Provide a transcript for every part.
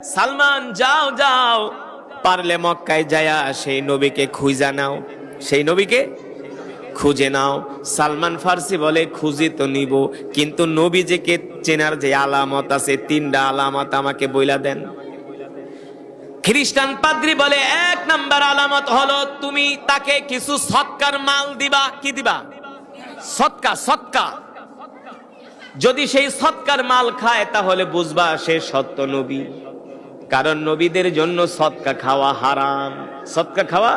সালমান যাও যাও, পারলে মক্কায় যায়া সেই নবীকে খুঁজা নাও, সেই নবীকে খুঁজে নাও। সালমান ফার্সি বলে খুঁজি তো নিব, কিন্তু নবীজিকে চেনার যে আলামত আছে, তিনটা আলামত আমাকে বইলা দেন। খ্রিস্টান পাদ্রী বলে 1 নাম্বার আলামত হলো তুমি তাকে কিছু সৎকার মাল দিবা। কি দিবা? সৎকা। সৎকা যদি সেই সৎকার মাল খায় তাহলে বুঝবা সে সত্য নবী, কারণ নবীদের জন্য সৎকা খাওয়া হারাম। সৎকা খাওয়া।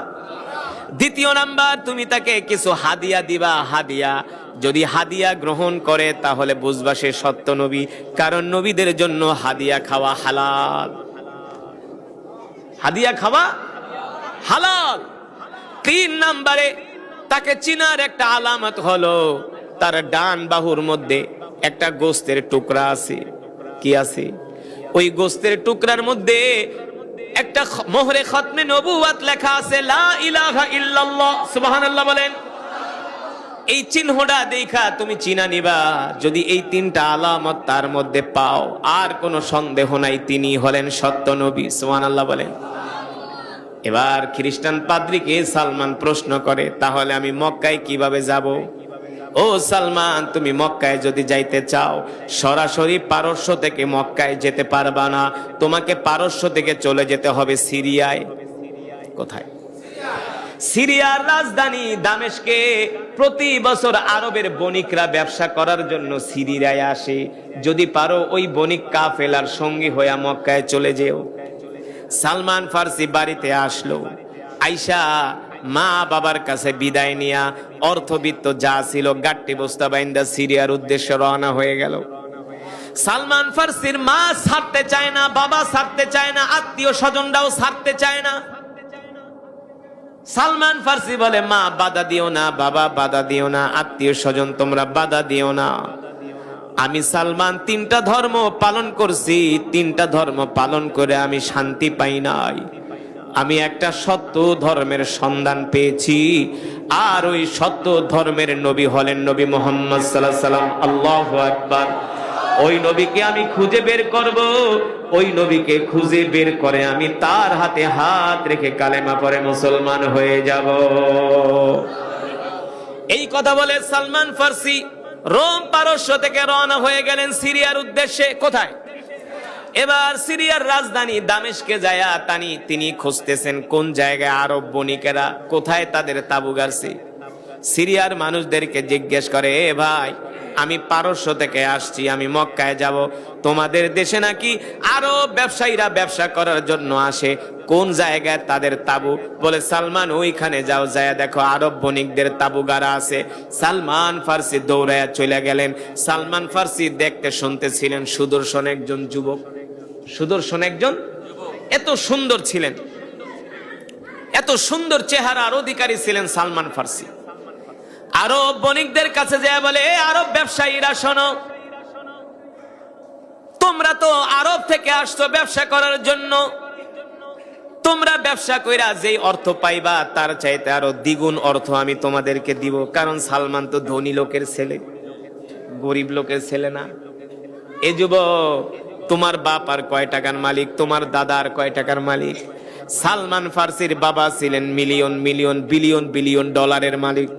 দ্বিতীয় নাম্বার, তুমি তাকে কিছু হাদিয়া দিবা। হাদিয়া যদি হাদিয়া গ্রহণ করে তাহলে বুঝবা সে সত্য নবী, কারণ নবীদের জন্য হাদিয়া খাওয়া হালাল। হাদিয়া খাওয়া হালাল। 3 নাম্বারে তাকে চিনার একটা আলামত হলো তার ডান বাহুর মধ্যে একটা গোস্তের টুকরা আছে। কি আছে? ওই গোস্তের টুকরার মধ্যে একটা মোহরে খতমে নবুয়ত লেখা আছে, লা ইলাহা ইল্লাল্লাহ। সুবহানাল্লাহ বলেন। এই চিহ্নটা দেখা তুমি চিনা নিবা। যদি এই 3টা আলামত তার মধ্যে পাও, আর কোনো সন্দেহ নাই তিনি হলেন সত্য নবী। সুবহানাল্লাহ বলেন। এবার খ্রিস্টান পাদ্রীকে সালমান প্রশ্ন করে, তাহলে আমি মক্কায় কিভাবে যাব? ও সালমান, তুমি মক্কায় যদি যাইতে চাও, সরাসরি পারস্য থেকে মক্কায় যেতে পারবা না, তোমাকে পারস্য থেকে চলে যেতে হবে সিরিয়ায়। কোথায়? সিরিয়ার রাজধানী দামেস্কে। প্রতি বছর আরবের বণিকরা ব্যবসা করার জন্য সিরিয়ায় আসে। যদি পারো ওই বণিক কাফেলার সঙ্গী হয়ে মক্কায় চলে যেও। সালমান ফার্সি বাড়িতে আসলো। আইসা মা বাবার কাছে বিদায় নিয়া অর্থবিত্ত যা ছিল গাট্টি বস্তা বাইন্দা সিরিয়ার উদ্দেশ্যে রওনা হয়ে গেল। সালমান ফার্সির মা ছাড়তে চায় না, বাবা ছাড়তে চায় না, আত্মীয় স্বজনরাও ছাড়তে চায় না। সালমান ফার্সি বলে, মা বাধা দিও না, বাবা বাধা দিও না, আত্মীয় স্বজন তোমরা বাধা দিও না। আমি সালমান 3টা ধর্ম পালন করছি, 3টা ধর্ম পালন করে আমি শান্তি পাই নাই। আমি একটা সত্য ধর্মের সন্ধান পেয়েছি, আর ওই সত্য ধর্মের নবী হলেন নবী মুহাম্মদ সাল্লাল্লাহু আলাইহি ওয়াসাল্লাম। আল্লাহু আকবার। ওই নবীকে আমি খুঁজে বের করব। ওই নবীকে খুঁজে বের করে আমি তার হাতে হাত রেখে কালেমা পড়ে মুসলমান হয়ে যাব। এই কথা বলে সালমান ফার্সি রোম পারস্য থেকে রওনা হয়ে গেলেন সিরিয়ার উদ্দেশ্যে। কোথায়? এবার সিরিয়ার রাজধানী দামেস্কে যায়া তিনি খুঁজতেছেন কোন জায়গায় আরব বণিকেরা কোথায় তাদের তাবু গাড়ছে। সিরিয়ার মানুষদেরকে জিজ্ঞেস করে, এ ভাই, আমি পারস্য থেকে আসছি, আমি মক্কায় যাব, তোমাদের দেশে নাকি আরব ব্যবসায়ীরা ব্যবসা করার জন্য আসে, কোন জায়গায় তাদের তাবু? বলে, সালমান ওইখানে যাও, যায় দেখো আরব বণিকদের তাবু গাড়া আছে। সালমান ফার্সি দৌড়ায়া চলে গেলেন। সালমান ফার্সি দেখতে শুনতে ছিলেন সুদর্শন একজন যুবক। সুদর্শন একজন, এত সুন্দর ছিলেন, এত সুন্দর চেহারার অধিকারী ছিলেন সালমান ফার্সি। আরব বণিকদের কাছে যায় বলে, আরব ব্যবসায়ীরা শোনো, তোমরা তো আরব থেকে আসছো ব্যবসা করার জন্য, তোমরা ব্যবসা কইরা যেই অর্থ পাইবা তার চাইতে আরো দ্বিগুণ অর্থ আমি তোমাদেরকে দিব। কারণ সালমান তো ধনী লোকের ছেলে, গরিব লোকের ছেলে না। এ যুবক, তোমার বাপ আর কয় টাকার মালিক, তোমার দাদা আর কয় টাকার মালিক? সালমান ফার্সির বাবা ছিলেন মিলিয়ন মিলিয়ন বিলিয়ন বিলিয়ন ডলারের মালিক।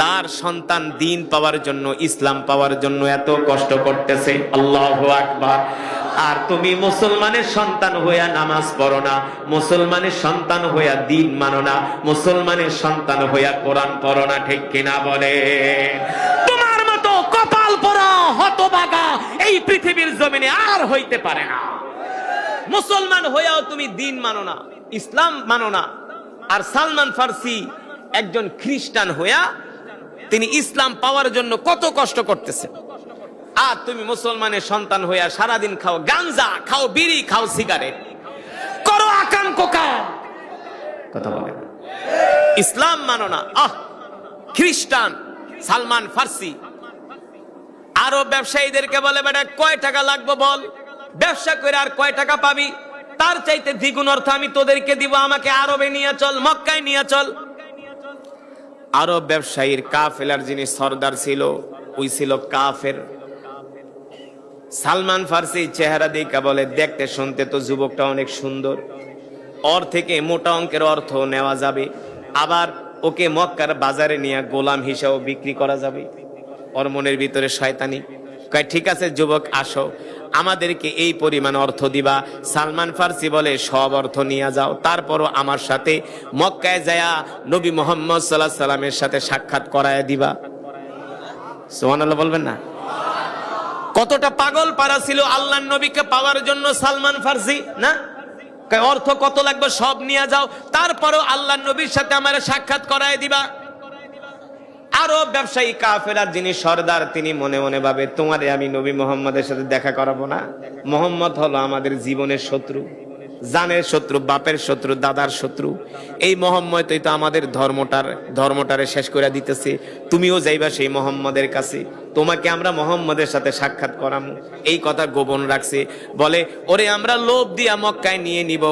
তার সন্তান দিন পাওয়ার জন্য, ইসলাম পাওয়ার জন্য এত কষ্ট করতেছে। আল্লাহু আকবার। আর তুমি মুসলমানের সন্তান হইয়া নামাজ পড়ো না, মুসলমানের সন্তান হইয়া দিন মানো না, মুসলমানের সন্তান হইয়া কোরআন পড়ো না। ঠিক কিনা বলে? তোমার মতো কপাল পোড়া হতভাগা এই পৃথিবীর জমিনে আর হইতে পারে না। মুসলমান হইয়াও তুমি দিন মানো না, ইসলাম মানো না। আর সালমান ফার্সি একজন খ্রিস্টান হইয়া তিনি ইসলাম পাওয়ার জন্য কত কষ্ট করতেছেন। আর তুমি মুসলমানের সন্তান হইয়া সারাদিন খাও গাঞ্জা, খাও বিড়ি, খাও সিগারেট, করো আকাম কোকাম, কথা বলে ইসলাম মানো না। খ্রিস্টান সালমান ফার্সি আরব ব্যবসায়ীদেরকে বলে, বেটা কয় টাকা লাগবে বল, ব্যবসা করে আর কয় টাকা পাবি, তার চাইতে দ্বিগুণ অর্থ আমি তোদেরকে দিব, আমাকে আরবে নিয়ে চল, মক্কায় নিয়ে চল। আরব ব্যবসায়ীর কাফেলার যিনি সর্দার ছিল, ওই ছিল কাফের। সালমান ফার্সি চেহারা দেখা বলে, দেখতে শুনতে তো যুবকটা অনেক সুন্দর, ওর থেকে মোটা অঙ্কের অর্থ নেওয়া যাবে, আবার ওকে মক্কার বাজারে নিয়ে গোলাম হিসাবে বিক্রি করা যাবে। ওর মনের ভিতরে শয়তানি কয়, ঠিক আছে যুবক, আসো, আমাদেরকে এই পরিমাণ অর্থ দিবা। সালমান ফার্সি বলে, সব অর্থ নিয়ে যাও, তারপরও আমার সাথে মক্কায় যায়া নবী মুহাম্মদ সাল্লাল্লাহু আলাইহি সাল্লামের সাথে সাক্ষাৎ করায় দিবা। সুবহানাল্লাহ বলবেন না? কতটা পাগল পারা ছিল আল্লাহর নবীকে পাওয়ার জন্য সালমান ফার্সি, না? অর্থ কত লাগবে সব নিয়ে যাও, তারপরও আল্লাহর নবীর সাথে আমার সাক্ষাৎ করায় দিবা। আরো ব্যবসায়ী কাফেলার যিনি সর্দার, তিনি মনে মনে ভাবে, তোমারে আমি নবী মুহাম্মদের সাথে দেখা করাবো না। মুহাম্মদ হলো আমাদের জীবনের শত্রু, জানের শত্রু, বাপের শত্রু, দাদার শত্রু। এই মুহাম্মদই তো আমাদের ধর্মটারে শেষ করে দিতেছে। তুমিও যাইবা সেই মুহাম্মদের কাছে, তোমাকে আমরা মুহাম্মদের সাথে সাক্ষাৎ করামু। এই কথা গোপন রাখছে। বলে, ওরে আমরা লোভ দিয়া মক্কায় নিয়ে নিব,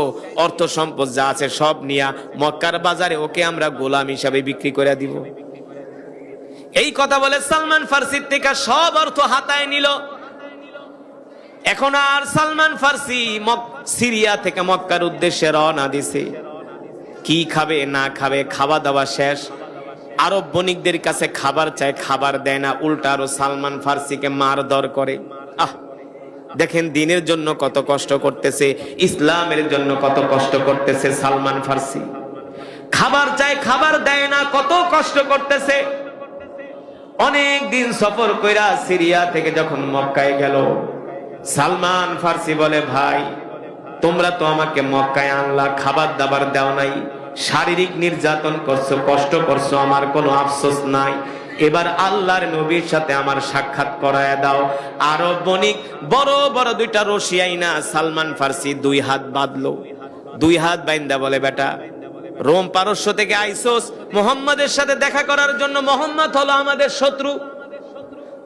অর্থ সম্পদ যা আছে সব নিয়া মক্কার বাজারে ওকে আমরা গোলাম হিসাবে বিক্রি করে দিব। এই কথা বলে সালমান ফার্সির থেকে সব অর্থ হাতায় নিল। এখন আর সালমান ফার্সি সিরিয়া থেকে মক্কার উদ্দেশ্যে রওনা দিছে। কি খাবে না খাবে, খাওয়া দাওয়া শেষ। আরব বণিকদের কাছে খাবার চায়, খাবার দেয় না, উল্টা আরো সালমান ফার্সিকে মারধর করে। দেখেন দিনের জন্য কত কষ্ট করতেছে, ইসলামের জন্য কত কষ্ট করতেছে সালমান ফার্সি। খাবার চায়, খাবার দেয় না, কত কষ্ট করতেছে। অনেক দিন সফর কইরা সিরিয়া থেকে যখন মক্কায় গেল, সালমান ফার্সি বলে, ভাই তোমরা তো আমাকে মক্কায় আনলা, খাবার দাবার দাও নাই, শারীরিক নির্যাতন করছো, কষ্ট করছো, আমার কোনো আফসোস নাই। এবার আল্লাহর নবীর সাথে আমার সাক্ষাৎ করায় দাও। আরব বণিক বড় বড় দুইটা রশি আইনা সালমান ফার্সি 2 হাত বাঁধলো। 2 হাত বাইন্দা বলে, বেটা রোম পারস্য থেকে আইসোস মুহাম্মাদের সাথে দেখা করার জন্য, মুহাম্মদ হলো আমাদের শত্রু,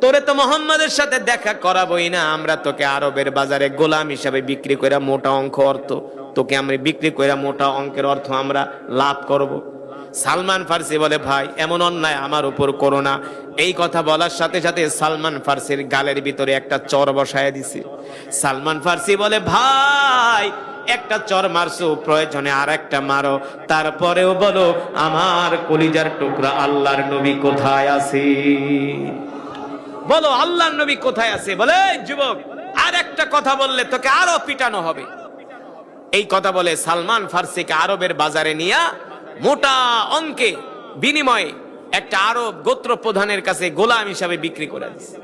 তোরে তো মুহাম্মাদের সাথে দেখা করাবোই না, আমরা তোকে আরবের বাজারে গোলাম হিসাবে বিক্রি করে মোটা অঙ্ক অর্থ, তোকে আমরা বিক্রি করে মোটা অঙ্কের অর্থ আমরা লাভ করব। সালমান ফার্সি বলে, ভাই এমন অন্যায় আমার উপর করো না। এই কথা বলার সাথে সাথে সালমান ফার্সির গালের ভিতরে একটা চর বসায় দিছে। সালমান ফার্সি বলে, ভাই একটা চর মারছো, প্রয়োজনে আর একটা মারো, তারপরেও বলো আমার কলিজার টুকরা আল্লাহর নবী কোথায় আছে? বলো আল্লাহর নবী কোথায় আছে? বলে, যুবক আর একটা কথা বললে তোকে আরো পিটানো হবে। এই কথা বলে সালমান ফার্সিকে আরবের বাজারে নিয়ে মোটা অঙ্কে বিনিময়ে একটা আরব গোত্র প্রধানের কাছে গোলাম হিসাবে বিক্রি করে দিচ্ছে।